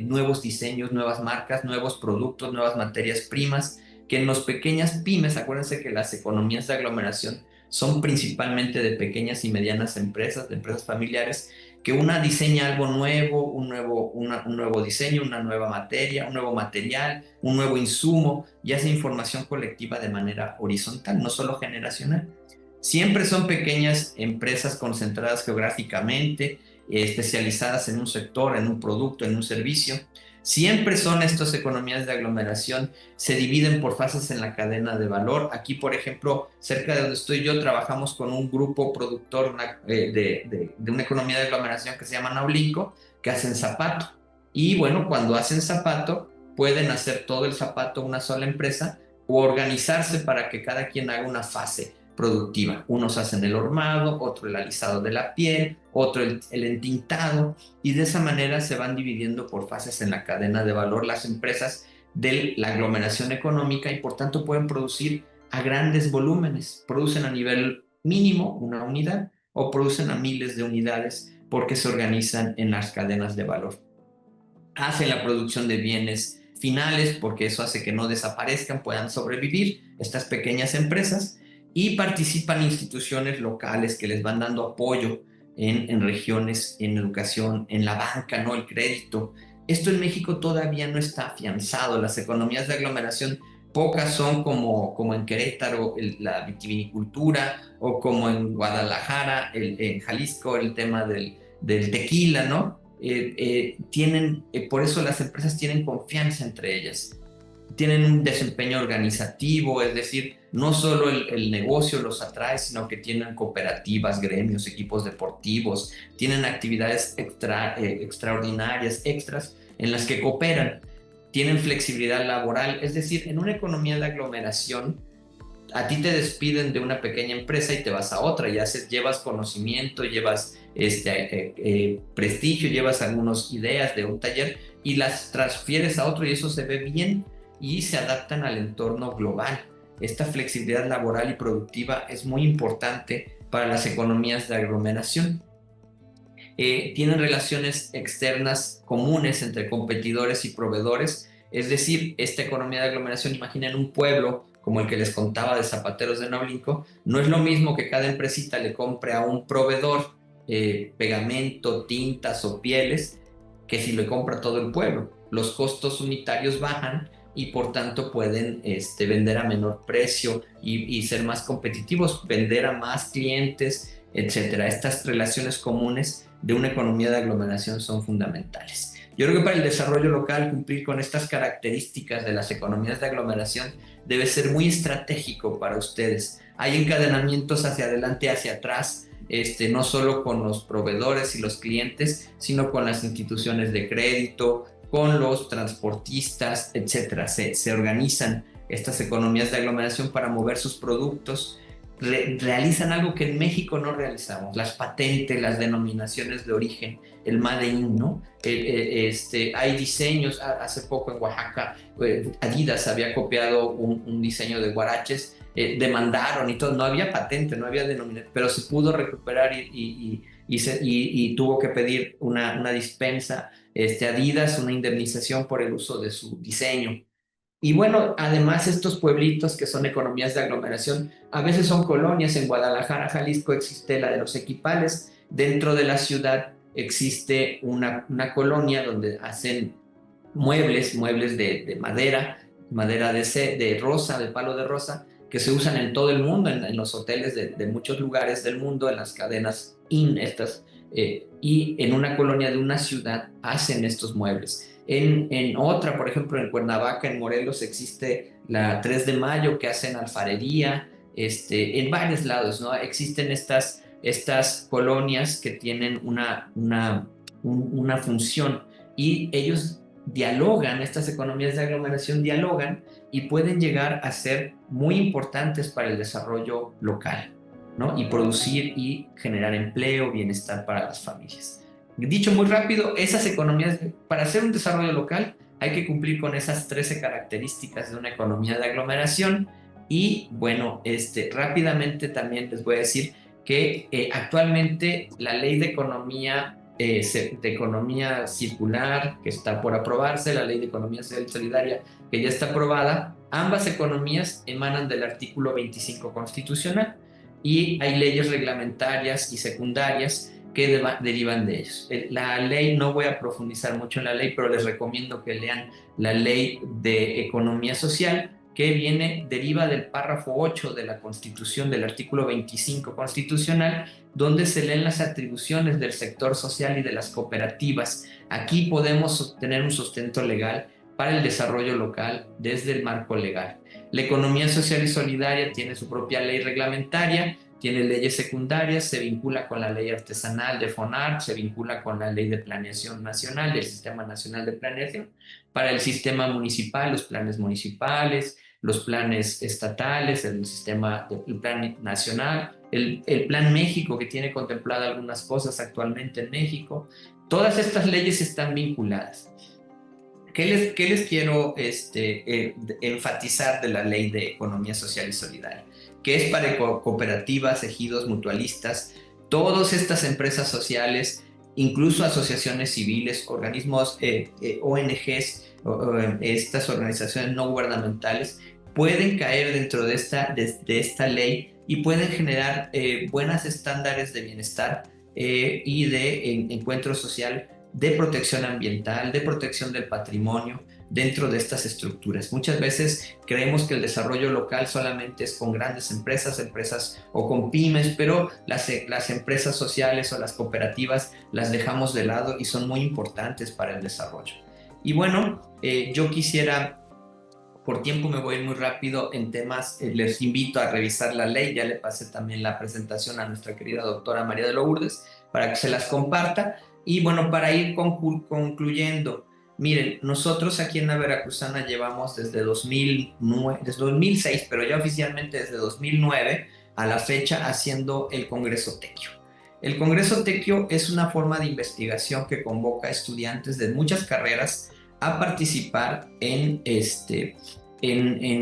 nuevos diseños, nuevas marcas, nuevos productos, nuevas materias primas, que en las pequeñas pymes, acuérdense que las economías de aglomeración son principalmente de pequeñas y medianas empresas, de empresas familiares, que una diseña algo nuevo, un nuevo diseño, una nueva materia, un nuevo material, un nuevo insumo, y hace información colectiva de manera horizontal, no solo generacional. Siempre son pequeñas empresas concentradas geográficamente, especializadas en un sector, en un producto, en un servicio. Siempre son estas economías de aglomeración, se dividen por fases en la cadena de valor. Aquí, por ejemplo, cerca de donde estoy yo, trabajamos con un grupo productor de una economía de aglomeración que se llama Naulinco, que hacen zapato. Y bueno, cuando hacen zapato, pueden hacer todo el zapato una sola empresa o organizarse para que cada quien haga una fase productiva. Unos hacen el hormado, otro el alisado de la piel, otro el entintado, y de esa manera se van dividiendo por fases en la cadena de valor las empresas de la aglomeración económica, y por tanto pueden producir a grandes volúmenes. Producen a nivel mínimo una unidad, o producen a miles de unidades porque se organizan en las cadenas de valor. Hacen la producción de bienes finales porque eso hace que no desaparezcan, puedan sobrevivir estas pequeñas empresas, y participan instituciones locales que les van dando apoyo en regiones, en educación, en la banca, ¿no? El crédito. Esto en México todavía no está afianzado. Las economías de aglomeración, pocas son como en Querétaro la vitivinicultura, o como en Guadalajara, en Jalisco, el tema del tequila, ¿no? Por eso las empresas tienen confianza entre ellas. Tienen un desempeño organizativo, es decir, no solo el negocio los atrae, sino que tienen cooperativas, gremios, equipos deportivos, tienen actividades extraordinarias, extras, en las que cooperan, tienen flexibilidad laboral, es decir, en una economía de aglomeración, a ti te despiden de una pequeña empresa y te vas a otra, llevas conocimiento, llevas prestigio, llevas algunas ideas de un taller y las transfieres a otro, y eso se ve bien y se adaptan al entorno global. Esta flexibilidad laboral y productiva es muy importante para las economías de aglomeración. Tienen relaciones externas comunes entre competidores y proveedores, es decir, esta economía de aglomeración, imaginen un pueblo como el que les contaba de Zapateros de Nablinco, no es lo mismo que cada empresita le compre a un proveedor pegamento, tintas o pieles, que si le compra todo el pueblo. Los costos unitarios bajan y por tanto pueden vender a menor precio y ser más competitivos, vender a más clientes, etcétera. Estas relaciones comunes de una economía de aglomeración son fundamentales. Yo creo que para el desarrollo local, cumplir con estas características de las economías de aglomeración debe ser muy estratégico para ustedes. Hay encadenamientos hacia adelante, hacia atrás, no solo con los proveedores y los clientes, sino con las instituciones de crédito, con los transportistas, etcétera. Se organizan estas economías de aglomeración para mover sus productos. Realizan algo que en México no realizamos: las patentes, las denominaciones de origen, el Made in, ¿no? Hay diseños. Hace poco en Oaxaca, Adidas había copiado un diseño de huaraches, demandaron y todo, no había patente, no había denominación, pero se pudo recuperar y tuvo que pedir una dispensa, Adidas, una indemnización por el uso de su diseño. Y bueno, además estos pueblitos que son economías de aglomeración, a veces son colonias. En Guadalajara, Jalisco, existe la de los Equipales. Dentro de la ciudad existe una colonia donde hacen muebles de madera de rosa, de palo de rosa, que se usan en todo el mundo, en los hoteles de muchos lugares del mundo, en las cadenas estas, y en una colonia de una ciudad hacen estos muebles. En otra, por ejemplo, en Cuernavaca, en Morelos, existe la 3 de Mayo, que hacen alfarería. En varios lados, ¿no? Existen estas colonias que tienen una función, y ellos dialogan, estas economías de aglomeración dialogan y pueden llegar a ser muy importantes para el desarrollo local, ¿no? Y producir y generar empleo, bienestar para las familias. Dicho muy rápido, esas economías, para hacer un desarrollo local, hay que cumplir con esas 13 características de una economía de aglomeración. Y bueno, rápidamente también les voy a decir que actualmente la ley de economía circular, que está por aprobarse, la ley de economía social y solidaria, que ya está aprobada, ambas economías emanan del artículo 25 constitucional, y hay leyes reglamentarias y secundarias que derivan de ellos. La ley, no voy a profundizar mucho en la ley, pero les recomiendo que lean la ley de economía social, que deriva del párrafo 8 de la Constitución, del artículo 25 constitucional, donde se leen las atribuciones del sector social y de las cooperativas. Aquí podemos tener un sustento legal para el desarrollo local desde el marco legal. La economía social y solidaria tiene su propia ley reglamentaria, tiene leyes secundarias, se vincula con la ley artesanal de FONAR, se vincula con la ley de planeación nacional, del Sistema Nacional de Planeación. Para el sistema municipal, los planes municipales, los planes estatales, el plan nacional, el plan México, que tiene contemplada algunas cosas actualmente en México. Todas estas leyes están vinculadas. ¿Qué les quiero enfatizar de la ley de economía social y solidaria? Que es para cooperativas, ejidos, mutualistas, Todas estas empresas sociales, incluso asociaciones civiles, organismos, ONGs, estas organizaciones no gubernamentales, pueden caer dentro de esta ley y pueden generar buenos estándares de bienestar y de encuentro social, de protección ambiental, de protección del patrimonio dentro de estas estructuras. Muchas veces creemos que el desarrollo local solamente es con grandes empresas o con pymes, pero las empresas sociales o las cooperativas las dejamos de lado y son muy importantes para el desarrollo. Y bueno, yo quisiera, por tiempo me voy a ir muy rápido en temas, les invito a revisar la ley, ya le pasé también la presentación a nuestra querida doctora María de Lourdes para que se las comparta. Y bueno, para ir concluyendo, miren, nosotros aquí en la Veracruzana llevamos desde 2006, pero ya oficialmente desde 2009 a la fecha haciendo el Congreso Tequio. El Congreso Tequio es una forma de investigación que convoca a estudiantes de muchas carreras a participar en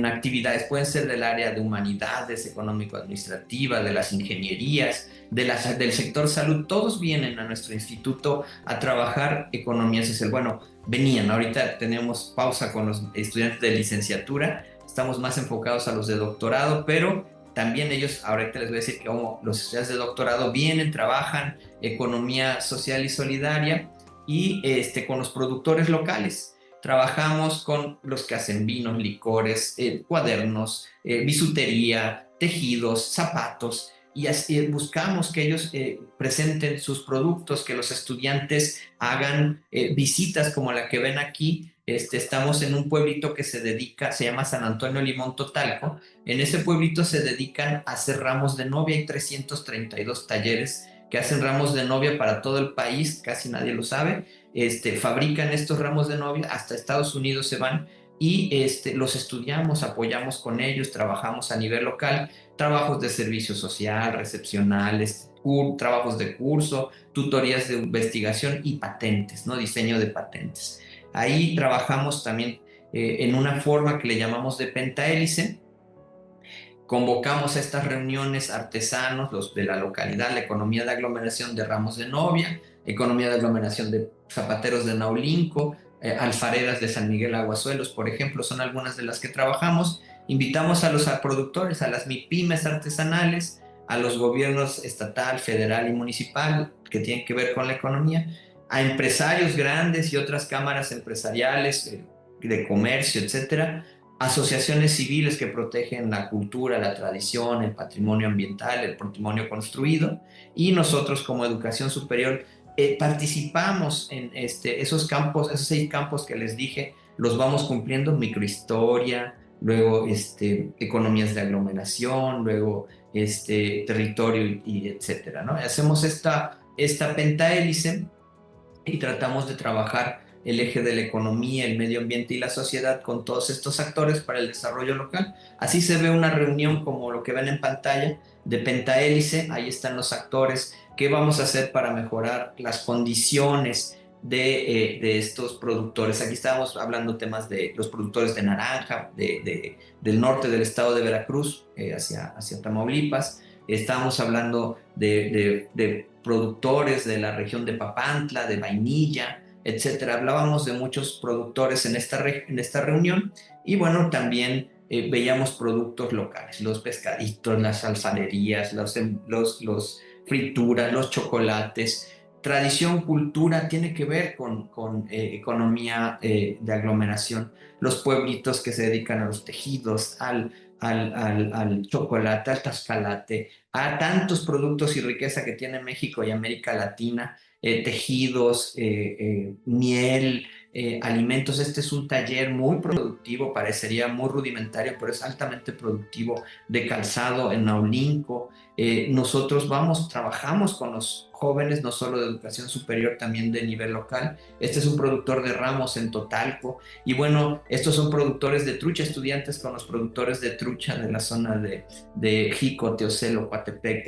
actividades, pueden ser del área de humanidades, económico-administrativa, de las ingenierías, del sector salud. Todos vienen a nuestro instituto a trabajar economía social. Bueno, venían, ahorita tenemos pausa con los estudiantes de licenciatura, estamos más enfocados a los de doctorado, pero también ellos, ahorita les voy a decir que como los estudiantes de doctorado vienen, trabajan economía social y solidaria y con los productores locales. Trabajamos con los que hacen vinos, licores, cuadernos, bisutería, tejidos, zapatos, y así buscamos que ellos presenten sus productos, que los estudiantes hagan visitas como la que ven aquí. Estamos en un pueblito que se llama San Antonio Limón Totalco. En ese pueblito se dedican a hacer ramos de novia. Hay 332 talleres que hacen ramos de novia para todo el país, casi nadie lo sabe. Fabrican estos ramos de novia, hasta Estados Unidos se van y los estudiamos, apoyamos con ellos, trabajamos a nivel local, trabajos de servicio social, recepcionales, trabajos de curso, tutorías de investigación y patentes, ¿no? Diseño de patentes. Ahí trabajamos también en una forma que le llamamos de pentahélice. Convocamos a estas reuniones artesanos, los de la localidad, la economía de aglomeración de ramos de novia, economía de aglomeración de zapateros de Naulinco, alfareras de San Miguel Aguasuelos, por ejemplo, son algunas de las que trabajamos. Invitamos a los productores, a las MIPYMES artesanales, a los gobiernos estatal, federal y municipal que tienen que ver con la economía, a empresarios grandes y otras cámaras empresariales de comercio, etcétera, asociaciones civiles que protegen la cultura, la tradición, el patrimonio ambiental, el patrimonio construido, y nosotros como educación superior participamos en esos campos, esos 6 campos que les dije, los vamos cumpliendo: microhistoria, luego economías de aglomeración, luego territorio y etcétera, ¿no? Hacemos esta pentahélice y tratamos de trabajar el eje de la economía, el medio ambiente y la sociedad con todos estos actores para el desarrollo local. Así se ve una reunión como lo que ven en pantalla de pentahélice. Ahí están los actores. ¿Qué vamos a hacer para mejorar las condiciones de estos productores? Aquí estábamos hablando temas de los productores de naranja, del norte del estado de Veracruz, hacia Tamaulipas. Estábamos hablando de productores de la región de Papantla, de vainilla, etcétera. Hablábamos de muchos productores en esta reunión, y bueno, también veíamos productos locales, los pescaditos, las alfarerías, los frituras, los chocolates. Tradición, cultura, tiene que ver con economía de aglomeración. Los pueblitos que se dedican a los tejidos, al chocolate, al tascalate, a tantos productos y riqueza que tiene México y América Latina, tejidos, miel, alimentos. Este es un taller muy productivo, parecería muy rudimentario, pero es altamente productivo, de calzado en Naulinco. Nosotros trabajamos con los jóvenes, no solo de educación superior, también de nivel local. Este es un productor de ramos en Totalco, y bueno, estos son productores de trucha, estudiantes con los productores de trucha de la zona de Jico, Teocelo, Coatepec,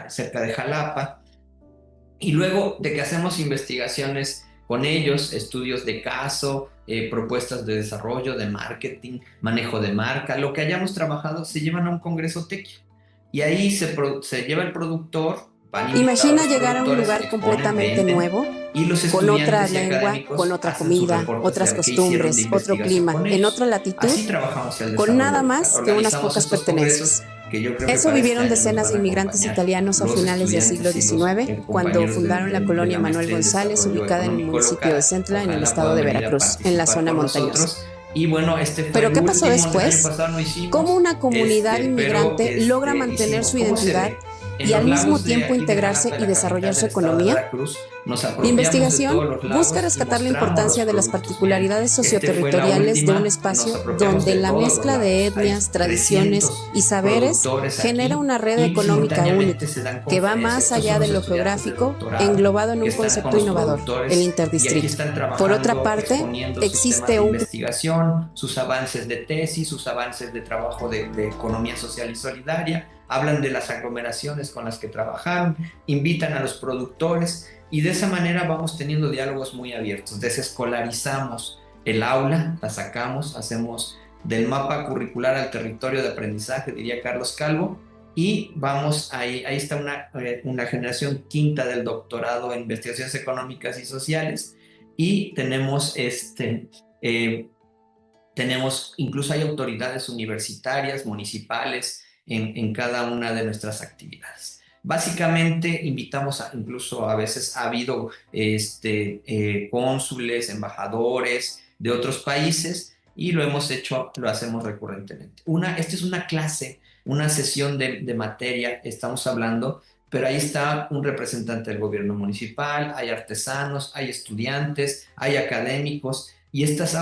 cerca de Jalapa. Y luego de que hacemos investigaciones con ellos, estudios de caso, propuestas de desarrollo, de marketing, manejo de marca, lo que hayamos trabajado se llevan a un congreso tequio. Y ahí se lleva el productor, van Imagina invitados llegar a un productores, lugar exponen, completamente venden, nuevo, y los con otra estudiantes y lengua, académicos con otra hacen sus comida, reportes otras de qué hicieron de costumbres, otro investigación clima, con en ellos. otra latitud, Así trabajamos el con desarrollo nada local. más que unas Organizamos pocas estos congresos pertenencias. que yo creo que Eso para este vivieron año nos decenas van de a inmigrantes acompañar italianos a los finales del siglo estudiantes y los XIX, cuando compañeros fundaron la de colonia la Manuel maestría en González, desarrollo ubicada en el económico municipio de local. Centla, en el Ojalá estado de puedan venir a Veracruz, en la participar zona con montañosa. nosotros. Y bueno, este fue Pero el ¿qué pasó último, el año después? pasado no ¿Cómo hicimos, una comunidad inmigrante logra mantener hicimos, su ¿cómo se identidad ve? En y al los mismo lagos de tiempo aquí de integrarse Jalapa, y la desarrollar capital su del estado de economía? Veracruz, nos La apropiamos de investigación todos los busca lagos y rescatar la mostramos los importancia de las productos. Miren, particularidades este fue la socioterritoriales de un última, nos espacio apropiamos donde de la todos los mezcla de lagos. Hay etnias, tradiciones 300 y saberes productores genera aquí una red y económica simultáneamente única, se dan que va conferencias. más Estos son allá de los lo estudiantes de geográfico, doctorado englobado en que un están con concepto los innovador, el productores y aquí interdistrito. están Por otra trabajando, parte, exponiendo sus temas existe de un investigación, sus avances de tesis, sus avances de trabajo de economía social y solidaria, hablan de las aglomeraciones con las que trabajaron, invitan a los productores y de esa manera vamos teniendo diálogos muy abiertos. Desescolarizamos el aula, la sacamos, hacemos del mapa curricular al territorio de aprendizaje, diría Carlos Calvo, y vamos, ahí está una generación quinta del doctorado en investigaciones económicas y sociales, y incluso hay autoridades universitarias, municipales, en cada una de nuestras actividades. Básicamente invitamos incluso a veces ha habido cónsules, embajadores de otros países y lo hacemos recurrentemente. Esta es una clase, una sesión de materia, estamos hablando, pero ahí está un representante del gobierno municipal, hay artesanos, hay estudiantes, hay académicos y estas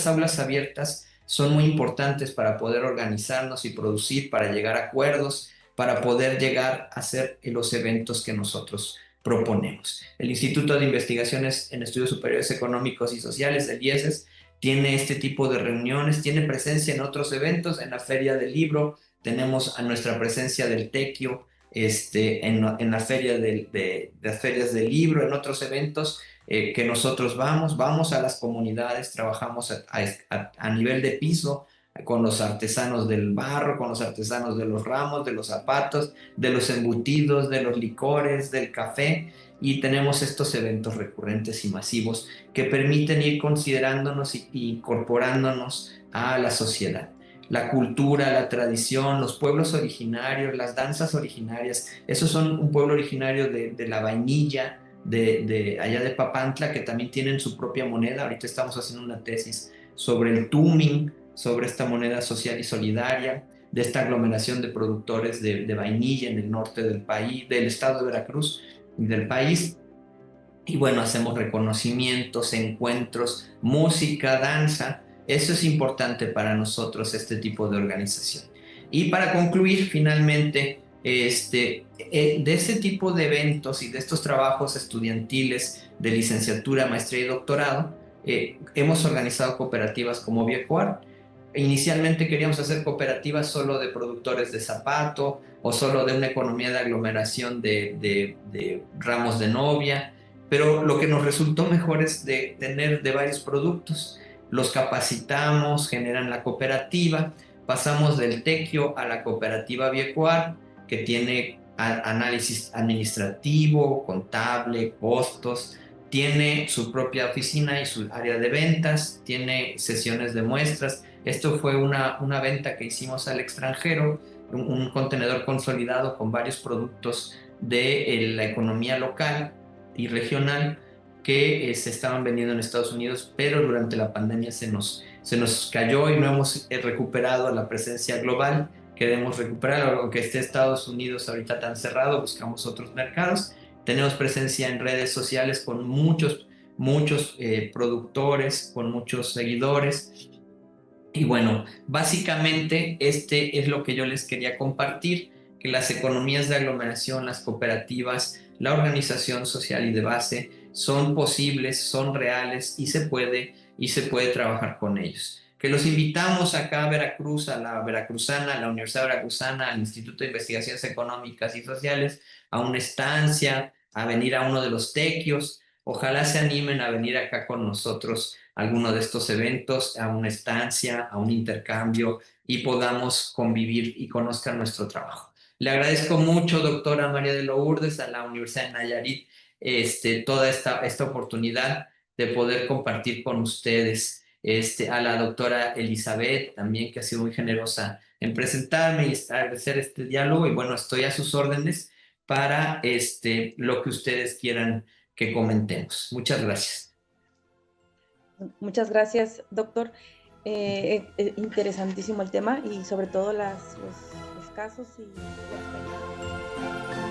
aulas abiertas son muy importantes para poder organizarnos y producir, para llegar a acuerdos, para poder llegar a hacer los eventos que nosotros proponemos. El Instituto de Investigaciones en Estudios Superiores Económicos y Sociales, el IESES, tiene este tipo de reuniones, tiene presencia en otros eventos, en la Feria del Libro, tenemos a nuestra presencia del Tequio, en la feria de las ferias del libro, en otros eventos que nosotros vamos a las comunidades, trabajamos a nivel de piso con los artesanos del barro, con los artesanos de los ramos, de los zapatos, de los embutidos, de los licores, del café, y tenemos estos eventos recurrentes y masivos que permiten ir considerándonos y incorporándonos a la sociedad. La cultura, la tradición, los pueblos originarios, las danzas originarias. Esos son un pueblo originario de la vainilla, de allá de Papantla, que también tienen su propia moneda. Ahorita estamos haciendo una tesis sobre el tuning, sobre esta moneda social y solidaria, de esta aglomeración de productores de vainilla en el norte del país, del estado de Veracruz y del país. Y bueno, hacemos reconocimientos, encuentros, música, danza. Eso es importante para nosotros, este tipo de organización. Y para concluir, finalmente, de ese tipo de eventos y de estos trabajos estudiantiles de licenciatura, maestría y doctorado, hemos organizado cooperativas como Viejoar. Inicialmente queríamos hacer cooperativas solo de productores de zapato o solo de una economía de aglomeración de ramos de novia, pero lo que nos resultó mejor es de tener de varios productos. Los capacitamos, generan la cooperativa, pasamos del Tequio a la cooperativa Viejoar, que tiene análisis administrativo, contable, costos, tiene su propia oficina y su área de ventas, tiene sesiones de muestras. Esto fue una venta que hicimos al extranjero, un contenedor consolidado con varios productos de la economía local y regional que se estaban vendiendo en Estados Unidos, pero durante la pandemia se nos cayó y no hemos recuperado la presencia global. Queremos recuperar, aunque esté Estados Unidos ahorita tan cerrado, buscamos otros mercados. Tenemos presencia en redes sociales con muchos productores, con muchos seguidores. Y bueno, básicamente es lo que yo les quería compartir, que las economías de aglomeración, las cooperativas, la organización social y de base son posibles, son reales y se puede trabajar con ellos. Que los invitamos acá a Veracruz, a la Veracruzana, a la Universidad Veracruzana, al Instituto de Investigaciones Económicas y Sociales, a una estancia, a venir a uno de los tequios. Ojalá se animen a venir acá con nosotros a alguno de estos eventos, a una estancia, a un intercambio y podamos convivir y conozcan nuestro trabajo. Le agradezco mucho, doctora María de Lourdes, a la Universidad de Nayarit, toda esta oportunidad de poder compartir con ustedes, a la doctora Elizabeth también, que ha sido muy generosa en presentarme y establecer este diálogo. Y bueno, estoy a sus órdenes para lo que ustedes quieran que comentemos. Muchas gracias. Muchas gracias, doctor. Interesantísimo el tema y sobre todo los casos y la experiencia.